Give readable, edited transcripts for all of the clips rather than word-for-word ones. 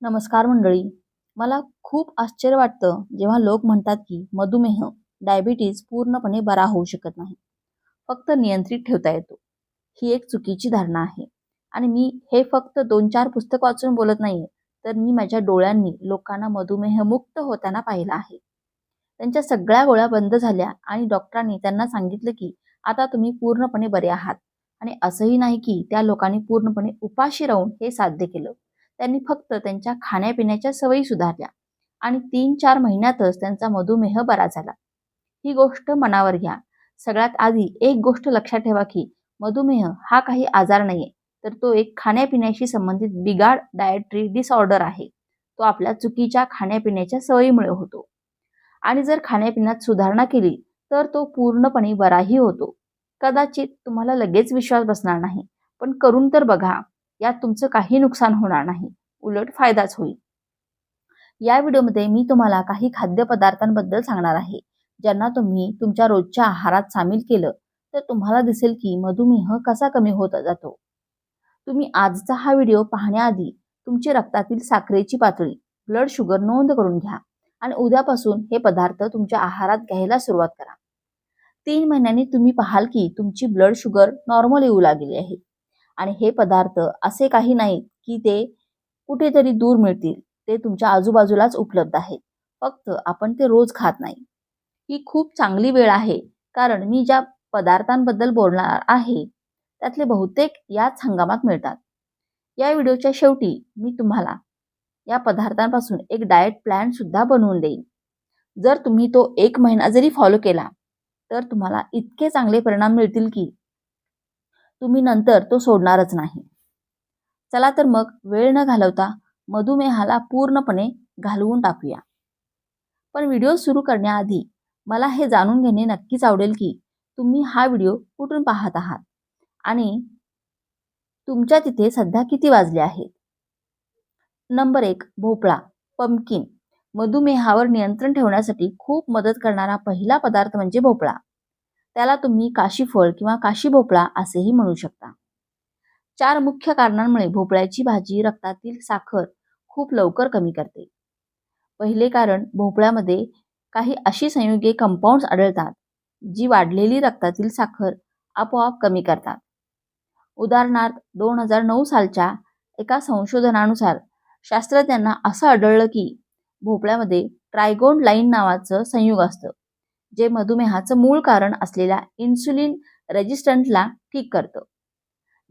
नमस्कार मंडळी. मला खूप आश्चर्य वाटतं जेव्हा लोक म्हणतात की मधुमेह, डायबिटीज पूर्णपणे बरा होऊ शकत नाही. फक्त नियंत्रित ठेवता येतो. ही एक चुकीची धारणा आहे. आणि मी हे फक्त 2-4 पुस्तक वाचून बोलत नाहीये, तर मी माझ्या डोळ्यांनी लोकांना मधुमेहमुक्त होताना पाहिलं आहे. त्यांच्या सगळ्या गोळ्या बंद झाल्या आणि डॉक्टरांनी त्यांना सांगितलं की आता तुम्ही पूर्णपणे बरे आहात. आणि असंही नाही की त्या लोकांनी पूर्णपणे उपाशी राहून हे साध्य केलं. त्यांनी फक्त त्यांच्या खाण्यापिण्याच्या सवयी सुधारल्या आणि 3-4 महिन्यातच त्यांचा मधुमेह बरा झाला. ही गोष्ट मनावर घ्या. सगळ्यात आधी एक गोष्ट लक्षात ठेवा की मधुमेह हा काही आजार नाहीये, तर तो एक खाण्यापिण्याशी संबंधित बिघाड, डायटरी डिसऑर्डर आहे. तो आपल्या चुकीच्या खाण्यापिण्याच्या सवयीमुळे होतो. आणि जर खाण्यापिण्यात सुधारणा केली तर तो पूर्णपणे बराही होतो. कदाचित तुम्हाला लगेच विश्वास बसणार नाही, पण करून तर बघा. यात तुमचं काही नुकसान होणार नाही, उलट फायदाच होईल. या व्हिडिओमध्ये मी तुम्हाला काही खाद्यपदार्थांबद्दल सांगणार आहे, ज्यांना तुम्ही तुमच्या रोजच्या आहारात सामील केलं तर तुम्हाला दिसेल की मधुमेह कसा कमी होत जातो. तुम्ही आजचा हा व्हिडिओ पाहण्याआधी तुमची रक्तातील साखरेची पातळी, ब्लड शुगर नोंद करून घ्या आणि उद्यापासून हे पदार्थ तुमच्या आहारात घ्यायला सुरुवात करा. 3 महिन्यांनी तुम्ही पाहाल की तुमची ब्लड शुगर नॉर्मल येऊ लागली आहे. आणि हे पदार्थ असे काही नाहीत की ते कुठेतरी दूर मिळतील. ते तुमच्या आजूबाजूलाच उपलब्ध आहेत. फक्त आपण ते रोज खात नाही. ही खूप चांगली वेळ आहे, कारण मी ज्या पदार्थांबद्दल बोलणार आहे त्यातले बहुतेक याच हंगामात मिळतात. या व्हिडिओच्या शेवटी मी तुम्हाला या पदार्थांपासून एक डाएट प्लॅन सुद्धा बनवून देईन. जर तुम्ही तो 1 महिना जरी फॉलो केला तर तुम्हाला इतके चांगले परिणाम मिळतील की तुम्ही नंतर तो सोडणारच नाही. चला तर मग वेळ न घालवता मधुमेहाला पूर्णपणे घालवून टाकूया. पण व्हिडिओ सुरू करण्याआधी मला हे जाणून घेणे नक्कीच आवडेल की तुम्ही हा व्हिडिओ कुठून पाहत आहात आणि तुमच्या तिथे सध्या किती वाजले आहेत. नंबर 1, भोपळा, पंपकिन. मधुमेहावर नियंत्रण ठेवण्यासाठी खूप मदत करणारा पहिला पदार्थ म्हणजे भोपळा. त्याला तुम्ही काशीफळ किंवा काशी भोपळा असेही म्हणू शकता. 4 मुख्य कारणांमुळे भोपळ्याची भाजी रक्तातील साखर खूप लवकर कमी करते. पहिले कारण, भोपळ्यामध्ये काही अशी संयुगे कंपाऊंड्स आढळतात जी वाढलेली रक्तातील साखर आपोआप कमी करतात. उदाहरणार्थ 2009 सालच्या एका संशोधनानुसार शास्त्रज्ञांना असं आढळलं की भोपळ्यामध्ये ट्रायगोन लाईन नावाचं संयुग असतं, जे मधुमेहाचं मूळ कारण असलेल्या इन्सुलिन रेजिस्टंटला ठीक करतं,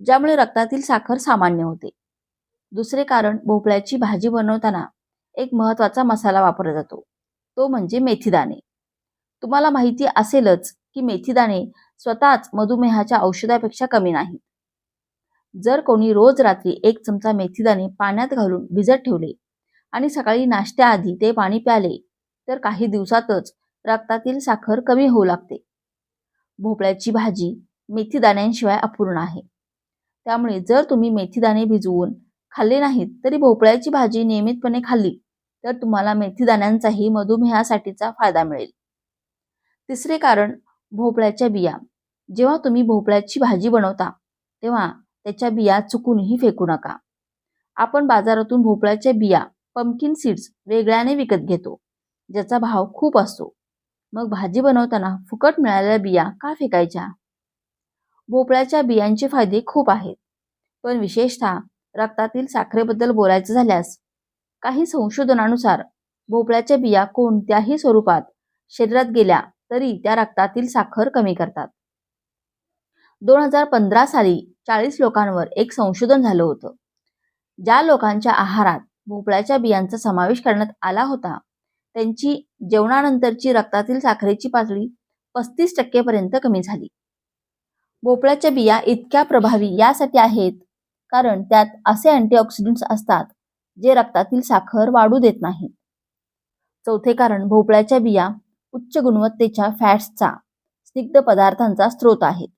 ज्यामुळे रक्तातील साखर सामान्य होते. दुसरे कारण, भोपळ्याची भाजी बनवताना एक महत्त्वाचा मसाला वापरला जातो, तो म्हणजे मेथीदाणे. तुम्हाला माहिती असेलच की मेथीदाणे स्वतःच मधुमेहाच्या औषधापेक्षा कमी नाहीत. जर कोणी रोज रात्री 1 चमचा मेथीदाणे पाण्यात घालून भिजत ठेवले आणि सकाळी नाश्त्याआधी ते पाणी प्याले तर काही दिवसातच रक्तातील साखर कमी होऊ लागते. भोपळ्याची भाजी मेथीदाण्यांशिवाय अपूर्ण आहे. त्यामुळे जर तुम्ही मेथीदाणे भिजवून खाल्ले नाहीत तरी भोपळ्याची भाजी नियमितपणे खाल्ली तर तुम्हाला मेथीदाण्यांचाही मधुमेहासाठीचा फायदा मिळेल. तिसरे कारण, भोपळ्याच्या बिया. जेव्हा तुम्ही भोपळ्याची भाजी बनवता तेव्हा त्याच्या बिया चुकूनही फेकू नका. आपण बाजारातून भोपळ्याच्या बिया, पंपकिन सीड्स वेगळ्याने विकत घेतो, ज्याचा भाव खूप असतो. मग भाजी बनवताना फुकट मिळालेल्या बिया का फेकायच्या? भोपळ्याच्या बियांचे फायदे खूप आहेत, पण विशेषतः रक्तातील साखरेबद्दल बोलायचं झाल्यास काही संशोधनानुसार भोपळ्याच्या बिया कोणत्याही स्वरूपात शरीरात गेल्या तरी त्या रक्तातील साखर कमी करतात. 2015 साली 40 लोकांवर एक संशोधन झालं होतं. ज्या लोकांच्या आहारात भोपळ्याच्या बियांचा समावेश करण्यात आला होता त्यांची जेवणानंतरची रक्तातील साखरेची पातळी 35% पर्यंत कमी झाली. भोपळ्याच्या बिया इतक्या प्रभावी यासाठी आहेत कारण त्यात असे अँटीऑक्सिडंट्स असतात जे रक्तातील साखर वाढू देत नाहीत. चौथे कारण, भोपळ्याच्या बिया उच्च गुणवत्तेच्या फॅट्सचा, स्निग्ध पदार्थांचा स्रोत आहेत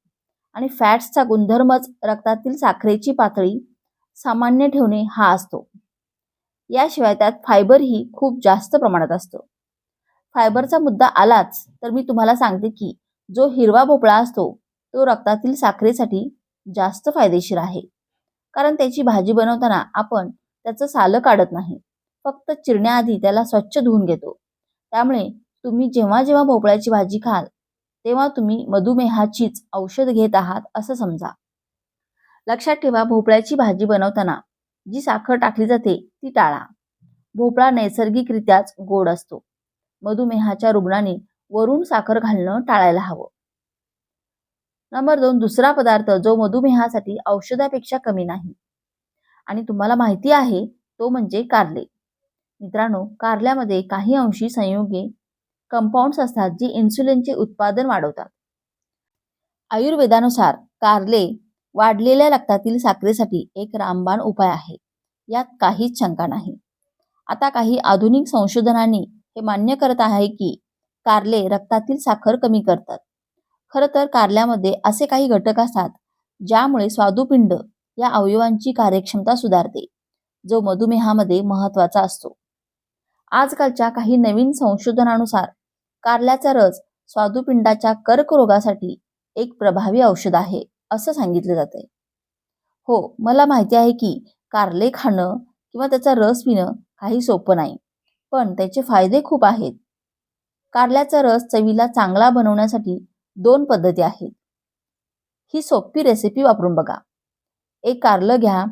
आणि फॅट्सचा गुणधर्मच रक्तातील साखरेची पातळी सामान्य ठेवणे हा असतो. याशिवाय त्यात फायबरही खूप जास्त प्रमाणात असतं. फायबरचा मुद्दा आलाच तर मी तुम्हाला सांगते की जो हिरवा भोपळा असतो तो रक्तातील साखरेसाठी जास्त फायदेशीर आहे, कारण त्याची भाजी बनवताना आपण त्याचं सालं काढत नाही, फक्त चिरण्याआधी त्याला स्वच्छ धुवून घेतो. त्यामुळे तुम्ही जेव्हा जेव्हा भोपळ्याची भाजी खाल तेव्हा तुम्ही मधुमेहाचीच औषध घेत आहात असं समजा. लक्षात ठेवा, भोपळ्याची भाजी बनवताना जी साखर टाकली जाते ती टाळा. भोपळा नैसर्गिकरित्याच गोड असतो. मधुमेहाच्या रुग्णांनी वरून साखर घालणं टाळायला हवं. नंबर 2, दुसरा पदार्थ जो मधुमेहासाठी औषधापेक्षा कमी नाही आणि तुम्हाला माहिती आहे तो म्हणजे कारले. मित्रांनो, कारल्यामध्ये काही अंशी संयुगे कंपाऊंड्स असतात जी इन्सुलिनचे उत्पादन वाढवतात. आयुर्वेदानुसार कारले वाढलेल्या रक्तातील साखरेसाठी एक रामबाण उपाय आहे, यात काहीच शंका नाही. आता काही आधुनिक संशोधनांनी हे मान्य करत आहे की कारले रक्तातील साखर कमी करतात. खरं तर कारल्यामध्ये असे काही घटक असतात ज्यामुळे स्वादुपिंड या अवयवांची कार्यक्षमता सुधारते, जो मधुमेहामध्ये महत्त्वाचा असतो. आजकालच्या काही नवीन संशोधनानुसार कारल्याचा रस स्वादुपिंडाच्या कर्करोगासाठी एक प्रभावी औषध आहे असं सांगितलं जातंय. हो, मला माहिती आहे की कारले खाणं किंवा त्याचा रस पिणं काही सोपं नाही, पण त्याचे फायदे खूप आहेत. कारल्याचा रस चवीला चांगला बनवण्यासाठी 2 पद्धती आहेत. ही सोपी रेसिपी वापरून बघा. एक कारलं घ्या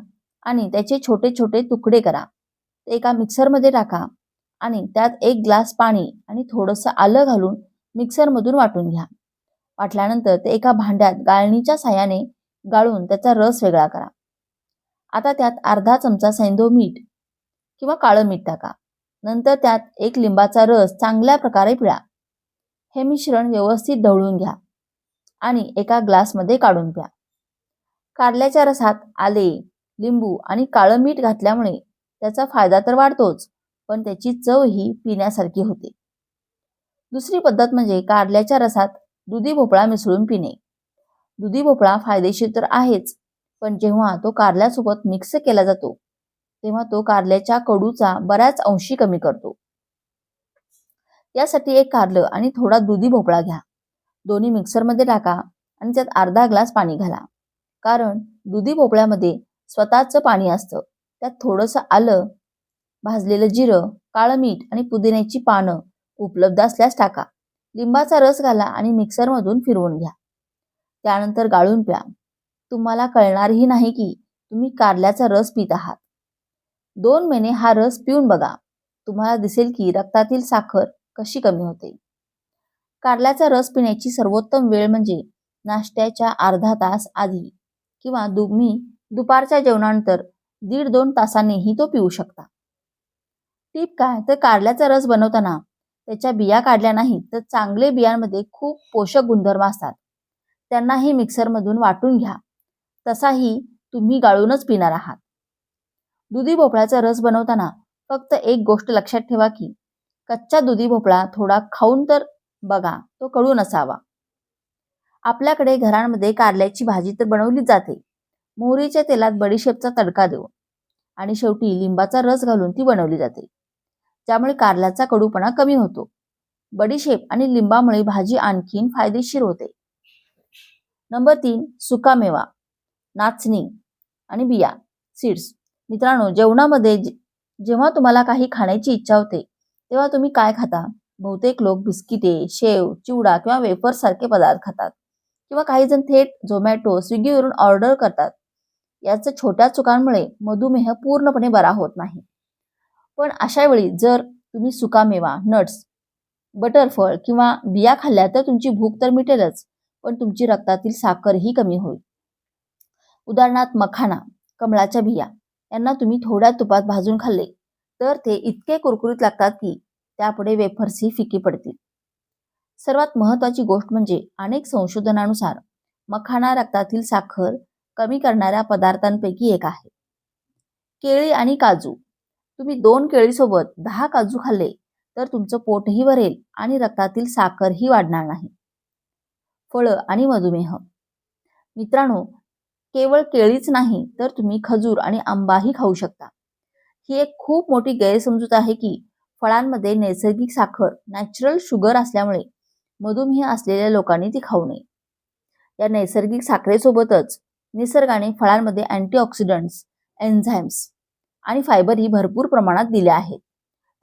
आणि त्याचे छोटे छोटे तुकडे करा. ते एका मिक्सरमध्ये टाका आणि त्यात 1 ग्लास पाणी आणि थोडंसं आलं घालून मिक्सरमधून वाटून घ्या. वाटल्यानंतर ते एका भांड्यात गाळणीच्या साहाय्याने गाळून त्याचा रस वेगळा करा. आता त्यात अर्धा चमचा सैंधव मीठ किंवा काळं मीठ टाका. नंतर त्यात 1 लिंबाचा रस चांगल्या प्रकारे पिळा. हे मिश्रण व्यवस्थित ढवळून घ्या आणि एका ग्लासमध्ये काढून प्या. कारल्याच्या रसात आले, लिंबू आणि काळं मीठ घातल्यामुळे त्याचा फायदा तर वाढतोच, पण त्याची चवही पिण्यासारखी होते. दुसरी पद्धत म्हणजे कारल्याच्या रसात दुधी भोपळा मिसळून पिणे. दुधी भोपळा फायदेशीर तर आहेच, पण जेव्हा तो कारल्यासोबत मिक्स केला जातो तेव्हा तो कारल्याच्या कडूचा बऱ्याच अंशी कमी करतो. यासाठी 1 कारलं आणि थोडा दुधी भोपळा घ्या. दोन्ही मिक्सरमध्ये टाका आणि त्यात अर्धा ग्लास पाणी घाला. कारण दुधी भोपळ्यामध्ये स्वतःचं पाणी असतं. त्यात थोडंसं आलं, भाजलेलं जिरं, काळं मीठ आणि पुदिन्याची पानं उपलब्ध असल्यास टाका. लिंबाचा रस घाला आणि मिक्सरमधून फिरवून घ्या. त्यानंतर गाळून प्या. तुम्हाला कळणारही नाही की तुम्ही कारल्याचा रस पित आहात. 2 महिने हा रस पिऊन बघा. तुम्हाला दिसेल की रक्तातील साखर कशी कमी होते. कारल्याचा रस पिण्याची सर्वोत्तम वेळ म्हणजे नाश्त्याच्या अर्धा तास आधी किंवा तुम्ही दुपारच्या जेवणानंतर 1.5-2 तासांनीही तो पिऊ शकता. टीप काय तर कारल्याचा रस बनवताना त्याच्या बिया काढल्या नाहीत तर चांगले बियांमध्ये खूप पोषक गुणधर्म असतात. त्यांनाही मिक्सरमधून वाटून घ्या. तसाही तुम्ही गाळूनच पिणार आहात. दुधी भोपळ्याचा रस बनवताना फक्त एक गोष्ट लक्षात ठेवा की कच्चा दुधी भोपळा थोडा खाऊन तर बघा, तो कडू नसावा. आपल्याकडे घरांमध्ये कारल्याची भाजी तर बनवलीच जाते. मोहरीच्या तेलात बडीशेपचा तडका देऊन आणि शेवटी लिंबाचा रस घालून ती बनवली जाते, ज्यामुळे कारल्याचा कडूपणा कमी होतो. बडीशेप आणि लिंबामुळे भाजी आणखीन फायदेशीर होते. नंबर 3, सुकामेवा, नाचणी आणि बिया, सीड्स. मित्रांनो, जेवणामध्ये जेव्हा तुम्हाला काही खाण्याची इच्छा होते तेव्हा तुम्ही काय खाता? बहुतेक लोक बिस्किटे, शेव, चिवडा किंवा वेफर्स सारखे पदार्थ खातात किंवा काही जण थेट झोमॅटो, स्विगीवरून ऑर्डर करतात. याच्या छोट्या चुकांमुळे मधुमेह पूर्णपणे बरा होत नाही. पण अशा वेळी जर तुम्ही सुकामेवा, नट्स, बटरफळ किंवा बिया खाल्ल्या तर तुमची भूक तर मिटेलच, पण तुमची रक्तातील साखरही कमी होईल. उदाहरणार्थ मखाना, कमळाच्या बिया यांना तुम्ही थोड्या तुपात भाजून खाल्ले तर ते इतके कुरकुरीत लागतात की त्यापुढे वेफर्सही फिकी पडतील. सर्वात महत्त्वाची गोष्ट म्हणजे अनेक संशोधनानुसार मखाना रक्तातील साखर कमी करणाऱ्या पदार्थांपैकी एक आहे. केळी आणि काजू, तुम्ही 2 केळीसोबत 10 काजू खाल्ले तर तुमचं पोटही भरेल आणि रक्तातील साखरही वाढणार नाही. फळं आणि मधुमेह. मित्रांनो, केवळ केळीच नाही तर तुम्ही खजूर आणि आंबाही खाऊ शकता. ही एक खूप मोठी गैरसमजूत आहे की फळांमध्ये नैसर्गिक साखर, नॅचरल शुगर असल्यामुळे मधुमेह असलेल्या लोकांनी ती खाऊ नये. या नैसर्गिक साखरेसोबतच निसर्गाने फळांमध्ये अँटीऑक्सिडंट्स, एन्झाईम्स आणि फायबरही भरपूर प्रमाणात दिले आहेत.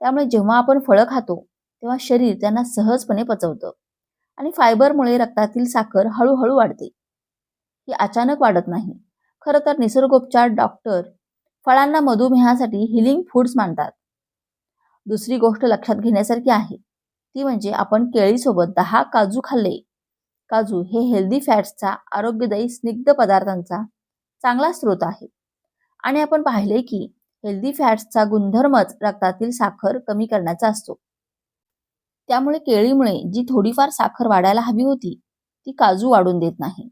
त्यामुळे जेव्हा आपण फळं खातो तेव्हा शरीर त्यांना सहजपणे पचवतं आणि फायबरमुळे रक्तातील साखर हळूहळू वाढते. ही अचानक वाढत नाही. खरं तर निसर्गोपचार डॉक्टर फळांना मधुमेहासाठी हिलिंग फूड्स मानतात. दुसरी गोष्ट लक्षात घेण्यासारखी आहे ती म्हणजे आपण केळीसोबत 10 काजू खाल्ले. काजू हे हेल्दी फॅट्सचा आरोग्यदायी स्निग्ध पदार्थांचा चांगला स्रोत आहे आणि आपण पाहिले की हेल्दी फॅट्सचा गुणधर्मच रक्तातील साखर कमी करण्याचा असतो. त्यामुळे केळीमुळे जी थोडीफार साखर वाढायला हवी होती ती काजू वाढून देत नाही.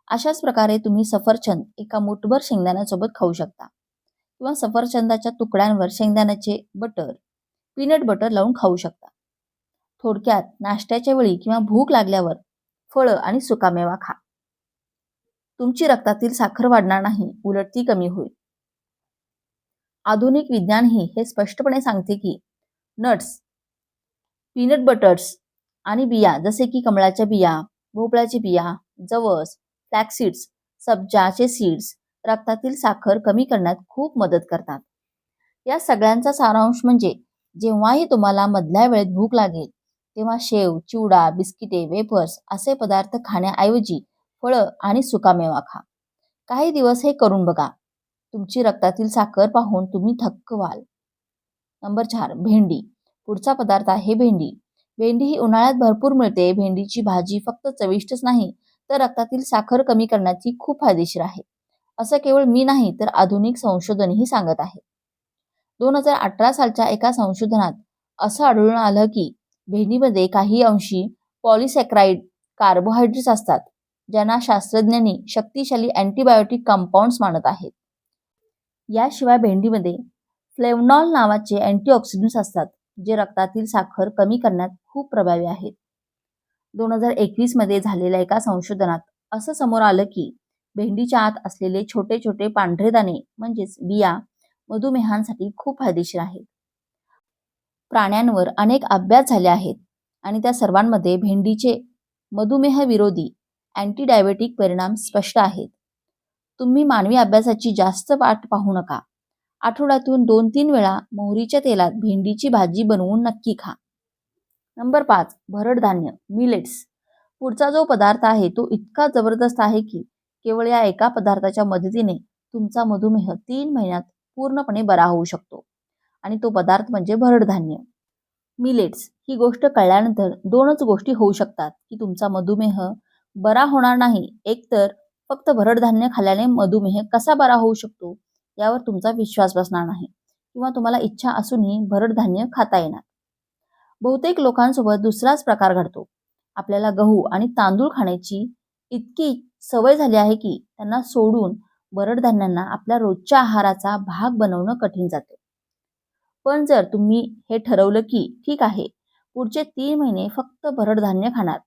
अशाच प्रकारे तुम्ही सफरचंद एका मूठभर शेंगदाण्यासोबत खाऊ शकता किंवा सफरचंदाच्या तुकड्यांवर शेंगदाण्याचे बटर, पीनट बटर लावून खाऊ शकता. थोडक्यात नाश्त्याच्या वेळी किंवा भूक लागल्यावर फळं आणि सुकामेवा खा. तुमची रक्तातील साखर वाढणार नाही, उलट ती कमी होईल. आधुनिक विज्ञानही हे स्पष्टपणे सांगते की नट्स, पीनट बटर्स आणि बिया जसे की कमळाच्या बिया, भोपळ्याच्या बिया, जवस, फ्लॅक्सीड्स, सब्जाचे सीड्स रक्तातील साखर कमी करण्यात खूप मदत करतात. या सगळ्यांचा सारांश म्हणजे जेव्हाही तुम्हाला मधल्या वेळेत भूक लागेल तेव्हा शेव, चिवडा, बिस्किटे, वेफर्स असे पदार्थ खाण्याऐवजी फळं आणि सुकामेवा खा. काही दिवस हे करून बघा. तुमची रक्तातील साखर पाहून तुम्ही थक्क व्हाल. नंबर 4, भेंडी. पुढचा पदार्थ आहे भेंडी. भेंडी ही उन्हाळ्यात भरपूर मिळते. भेंडीची भाजी फक्त चविष्टच नाही तर रक्तातील साखर कमी करण्याची खूप फायदेशीर आहे. असं केवळ मी नाही तर आधुनिक संशोधनही सांगत आहे. 2018 सालच्या एका संशोधनात असं आढळून आलं की भेंडीमध्ये काही अंशी पॉलिसॅकराइड कार्बोहायड्रेट्स असतात, ज्यांना शास्त्रज्ञांनी शक्तिशाली अँटीबायोटिक कंपाऊंड्स मानत आहेत. याशिवाय भेंडीमध्ये फ्लेव्हनॉल नावाचे अँटीऑक्सिडंट्स असतात, जे रक्तातील साखर कमी करण्यात खूप प्रभावी आहेत. 2021 मध्ये झालेल्या एका संशोधनात असं समोर आलं की भेंडीच्या आत असलेले छोटे छोटे पांढरे दाणे म्हणजेच बिया मधुमेहांसाठी खूप फायदेशीर आहेत. प्राण्यांवर अनेक अभ्यास झाले आहेत आणि त्या सर्वांमध्ये भेंडीचे मधुमेह विरोधी अँटी डायबेटिक परिणाम स्पष्ट आहेत. तुम्ही मानवी अभ्यासाची जास्त वाट पाहू नका. आठवड्यातून 2-3 वेळा मोहरीच्या तेलात भेंडीची भाजी बनवून नक्की खा. नंबर 5, भरड धान्य, मिलेट्स. पुढचा जो पदार्थ आहे तो इतका जबरदस्त आहे की केवळ या एका पदार्थाच्या मदतीने तुमचा मधुमेह 3 महिन्यात पूर्णपणे बरा होऊ शकतो आणि तो पदार्थ म्हणजे भरड धान्य. मिलेट्स ही गोष्ट कळल्यानंतर 2च गोष्टी होऊ शकतात की तुमचा मधुमेह बरा होणार नाही. एकतर फक्त भरड धान्य खाल्ल्याने मधुमेह कसा बरा होऊ शकतो यावर तुमचा विश्वास बसणार नाही किंवा तुम्हाला इच्छा असूनही भरड धान्य खाता येणार. बहुतेक लोकांसोबत दुसराच प्रकार घडतो. आपल्याला गहू आणि तांदूळ खाण्याची इतकी सवय झाली आहे की त्यांना सोडून भरड धान्यांना आपल्या रोजच्या आहाराचा भाग बनवणं कठीण जाते. पण जर तुम्ही हे ठरवलं की ठीक आहे, पुढचे 3 महिने फक्त भरड धान्य खाणार,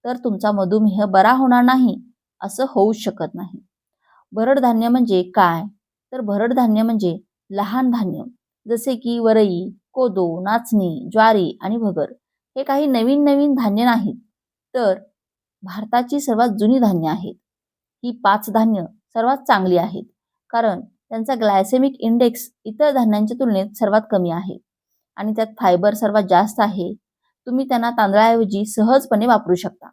तर तुमचा मधुमेह बरा होणार नाही असं होऊच शकत नाही. भरड धान्य म्हणजे काय? तर भरड धान्य म्हणजे लहान धान्य जसे की वरई, कोदो, नाचणी, ज्वारी आणि भगर. हे काही नवीन नवीन धान्य नाहीत, तर भारताची सर्वात जुनी धान्य आहेत. ही 5 धान्य सर्वात चांगली आहेत कारण त्यांचा ग्लायसेमिक इंडेक्स इतर धान्यांच्या तुलनेत सर्वात कमी आहे आणि त्यात फायबर सर्वात जास्त आहे. तुम्ही त्यांना तांदळाऐवजी सहजपणे वापरू शकता.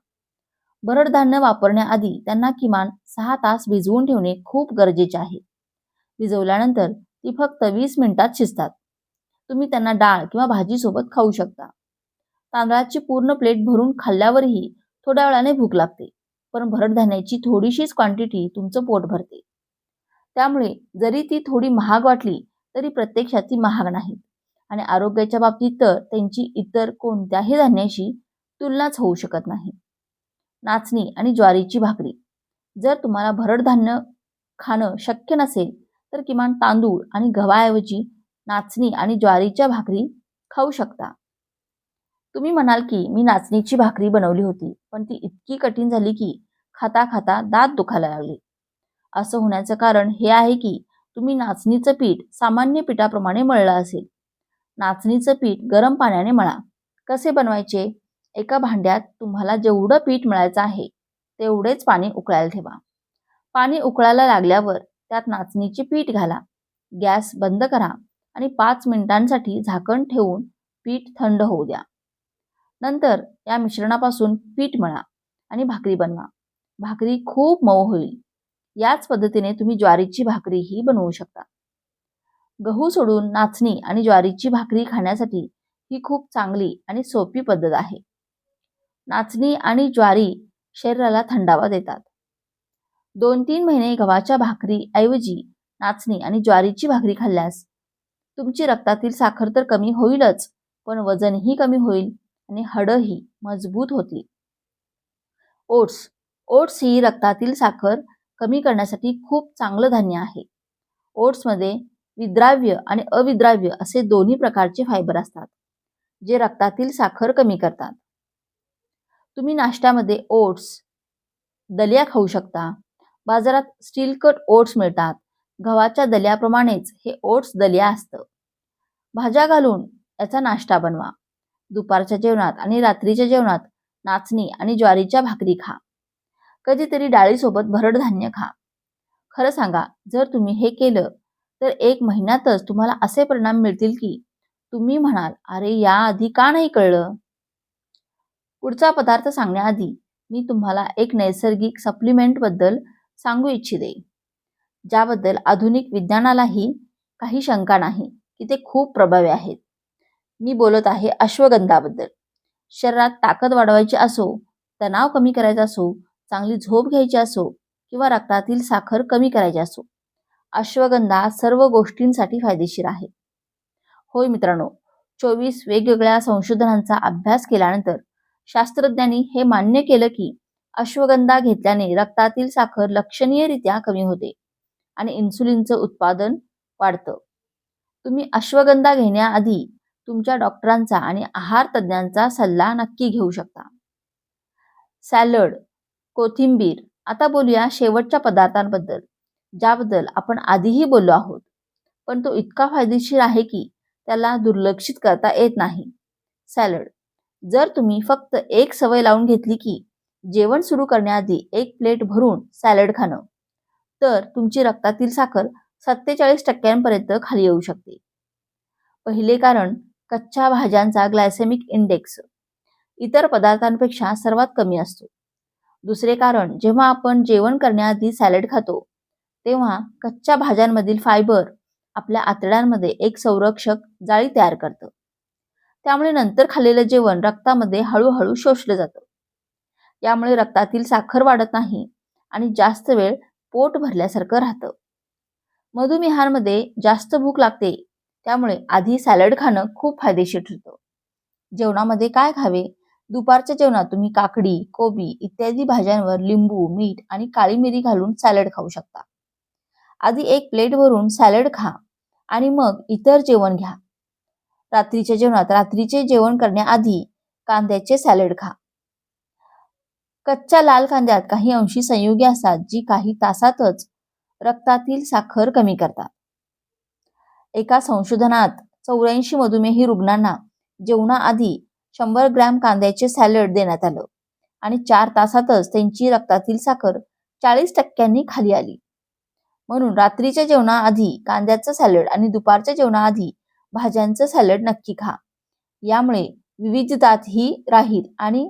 भरड धान्य वापरण्याआधी त्यांना किमान 6 तास भिजवून ठेवणे खूप गरजेचे आहे. भिजवल्यानंतर ती फक्त 20 मिनिटात शिजतात. तुम्ही त्यांना डाळ किंवा भाजीसोबत खाऊ शकता. तांदळाची पूर्ण प्लेट भरून खाल्ल्यावरही थोड्या वेळाने भूक लागते, पण भरड धान्याची थोडीशीच क्वांटिटी तुमचं पोट भरते. त्यामुळे जरी ती थोडी महाग वाटली तरी प्रत्यक्षात ती महाग नाहीत आणि आरोग्याच्या बाबतीत तर त्यांची इतर कोणत्याही धान्याशी तुलनाच होऊ शकत नाही. नाचणी आणि ज्वारीची भाकरी. जर तुम्हाला भरड धान्य खाणं शक्य नसेल तर किमान तांदूळ आणि गव्हाऐवजी नाचणी आणि ज्वारीच्या भाकरी खाऊ शकता. तुम्ही म्हणाल की मी नाचणीची भाकरी बनवली होती पण ती इतकी कठीण झाली की खाता खाता दात दुखायला लागले. असं होण्याचं कारण हे आहे की तुम्ही नाचणीचं पीठ सामान्य पिठाप्रमाणे मळलं असेल. नाचणीचं पीठ गरम पाण्याने मळा. कसे बनवायचे? एका भांड्यात तुम्हाला जेवढं पीठ मळायचं आहे तेवढेच पाणी उकळायला ठेवा. पाणी उकळायला लागल्यावर त्यात नाचणीचे पीठ घाला. गॅस बंद करा आणि 5 मिनिटांसाठी झाकण ठेवून पीठ थंड होऊ द्या. नंतर या मिश्रणापासून पीठ मळा आणि भाकरी बनवा. भाकरी खूप मऊ होईल. याच पद्धतीने तुम्ही ज्वारीची भाकरीही बनवू शकता. गहू सोडून नाचणी आणि ज्वारीची भाकरी खाण्यासाठी ही खूप चांगली आणि सोपी पद्धत आहे. नाचणी आणि ज्वारी शरीराला थंडावा देतात. 2-3 महिने गव्हाच्या भाकरी ऐवजी नाचणी आणि ज्वारीची भाकरी खाल्ल्यास तुमची रक्तातील साखर तर कमी होईलच, पण वजनही कमी होईल आणि हाडंही मजबूत होतील. ओट्स ओट्स ही रक्तातील साखर कमी करण्यासाठी खूप चांगलं धान्य आहे. ओट्समध्ये विद्राव्य आणि अविद्राव्य असे दोन्ही प्रकारचे फायबर असतात, जे रक्तातील साखर कमी करतात. तुम्ही नाश्त्यामध्ये ओट्स, दलिया खाऊ शकता. बाजारात स्टील कट ओट्स मिळतात. गव्हाच्या दल्याप्रमाणेच हे ओट्स दलिया असतं. भाज्या घालून याचा नाश्ता बनवा. दुपारच्या जेवणात आणि रात्रीच्या जेवणात नाचणी आणि ज्वारीच्या भाकरी खा. कधीतरी डाळीसोबत भरड धान्य खा. खरं सांगा, जर तुम्ही हे केलं तर 1 महिन्यातच तुम्हाला असे परिणाम मिळतील की तुम्ही म्हणाल, अरे याआधी का नाही कळलं? पुढचा पदार्थ सांगण्याआधी मी तुम्हाला एक नैसर्गिक सप्लिमेंट बद्दल सांगू इच्छिते, ज्याबद्दल आधुनिक विज्ञानालाही काही शंका नाही की ते खूप प्रभावी आहेत. मी बोलत आहे अश्वगंधाबद्दल. शरीरात ताकद वाढवायची असो, तणाव कमी करायचा असो, चांगली झोप घ्यायची असो किंवा रक्तातील साखर कमी करायची असो, अश्वगंधा सर्व गोष्टींसाठी फायदेशीर आहे. होय मित्रांनो, 24 वेगवेगळ्या संशोधनांचा अभ्यास केल्यानंतर शास्त्रज्ञांनी हे मान्य केलं की अश्वगंधा घेतल्याने रक्तातील साखर लक्षणीयरित्या कमी होते आणि इन्सुलिनचं उत्पादन वाढतं. तुम्ही अश्वगंधा घेण्याआधी तुमच्या डॉक्टरांचा आणि आहार तज्ज्ञांचा सल्ला नक्की घेऊ शकता. सॅलड, कोथिंबीर. आता बोलूया शेवटच्या पदार्थांबद्दल, ज्याबद्दल आपण आधीही बोललो आहोत, पण तो इतका फायदेशीर आहे की त्याला दुर्लक्षित करता येत नाही. सॅलड. जर तुम्ही फक्त एक सवय लावून घेतली की जेवण सुरू करण्याआधी 1 प्लेट भरून सॅलड खाणं, तर तुमची रक्तातील साखर 47% पर्यंत खाली येऊ शकते. पहिले कारण, कच्च्या भाज्यांचा ग्लायसेमिक इंडेक्स इतर पदार्थांपेक्षा सर्वात कमी असतो. दुसरे कारण, जेव्हा आपण जेवण करण्याआधी सॅलड खातो, तेव्हा कच्च्या भाज्यांमधील फायबर आपल्या आतड्यांमध्ये एक संरक्षक जाळी तयार करतं. त्यामुळे नंतर खाल्लेलं जेवण रक्तामध्ये हळूहळू शोषलं जातं. यामुळे रक्तातील साखर वाढत नाही आणि जास्त वेळ पोट भरल्यासारखं राहतं. मधुमेहांमध्ये जास्त भूक लागते, त्यामुळे आधी सॅलड खाणं खूप फायदेशीर ठरतं. जेवणामध्ये काय खावे? दुपारच्या जेवणात तुम्ही काकडी, कोबी इत्यादी भाज्यांवर लिंबू, मीठ आणि काळी मिरी घालून सॅलड खाऊ शकता. आधी 1 प्लेट भरून सॅलड खा आणि मग इतर जेवण घ्या. रात्रीच्या जेवणात रात्रीचे जेवण करण्याआधी कांद्याचे सॅलड खा. कच्च्या लाल कांद्यात काही अंशी संयुगे असतात, जी काही तासातच रक्तातील साखर कमी करतात. एका संशोधनात 84 मधुमेही रुग्णांना जेवणाआधी 100 ग्रॅम कांद्याचे सॅलड देण्यात आलं आणि 4 तासातच त्यांची रक्तातील साखर 40% खाली आली. म्हणून रात्रीच्या जेवणाआधी कांद्याचं सॅलड आणि दुपारच्या जेवणाआधी भाज्यांचं सॅलड नक्की खा. यामुळे विविधताही राहील आणि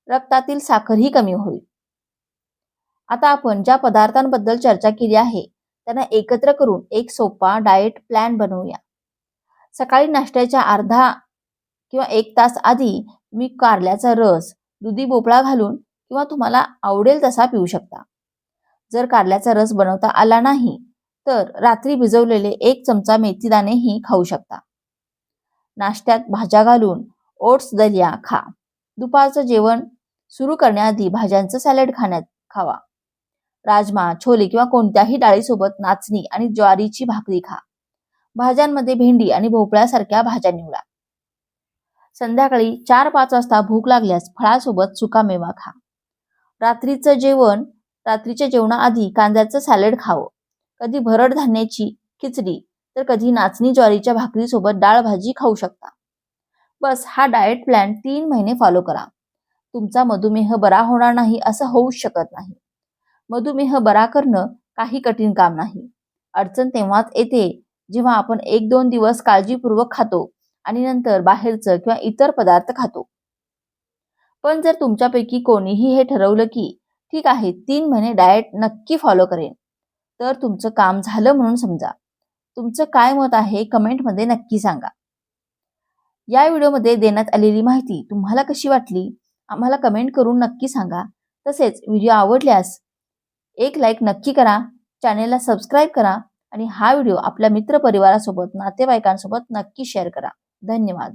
रक्तातील साखरही कमी होईल. आता आपण ज्या पदार्थांबद्दल चर्चा केली आहे त्यांना एकत्र करून एक सोपा डाएट प्लॅन बनवूया. सकाळी नाश्त्याच्या अर्धा किंवा 1 तास आधी तुम्ही कारल्याचा रस, दुधी भोपळा घालून किंवा तुम्हाला आवडेल तसा पिऊ शकता. जर कारल्याचा रस बनवता आला नाही तर रात्री भिजवलेले 1 चमचा मेथीदाणेही खाऊ शकता. नाश्त्यात भाज्या घालून ओट्स दलिया खा. दुपारचं जेवण सुरू करण्याआधी भाज्यांचं सॅलड खावा. राजमा, छोले किंवा कोणत्याही डाळीसोबत नाचणी आणि ज्वारीची भाकरी खा. भाज्यांमध्ये भेंडी आणि भोपळ्यासारख्या भाज्या निवडा. संध्याकाळी 4-5 वाजता भूक लागल्यास फळासोबत सुकामेवा खा. रात्रीच्या जेवणाआधी कांद्याचं सॅलड खावं. कधी भरड धान्याची खिचडी तर कधी नाचणी ज्वारीच्या भाकरीसोबत डाळ भाजी खाऊ शकता. बस हा डाएट प्लॅन 3 महिने फॉलो करा. तुमचा मधुमेह बरा होणार नाही असं होऊच शकत नाही. मधुमेह बरा करणं काही कठीण काम नाही. अडचण तेव्हाच येते जेव्हा आपण 1-2 दिवस काळजीपूर्वक खातो आणि नंतर बाहेरचं किंवा इतर पदार्थ खातो. पण जर तुमच्यापैकी कोणीही हे ठरवलं की ठीक आहे 3 महिने डाएट नक्की फॉलो करेन, तर तुमचं काम झालं म्हणून समजा. तुमचं काय मत आहे कमेंटमध्ये नक्की सांगा. या व्हिडिओमध्ये देण्यात आलेली माहिती तुम्हाला कशी वाटली आम्हाला कमेंट करून नक्की सांगा. तसेच व्हिडिओ आवडल्यास एक लाईक नक्की करा, चॅनेलला सबस्क्राईब करा आणि हा व्हिडिओ आपल्या मित्रपरिवारासोबत, नातेवाईकांसोबत नक्की शेअर करा. धन्यवाद.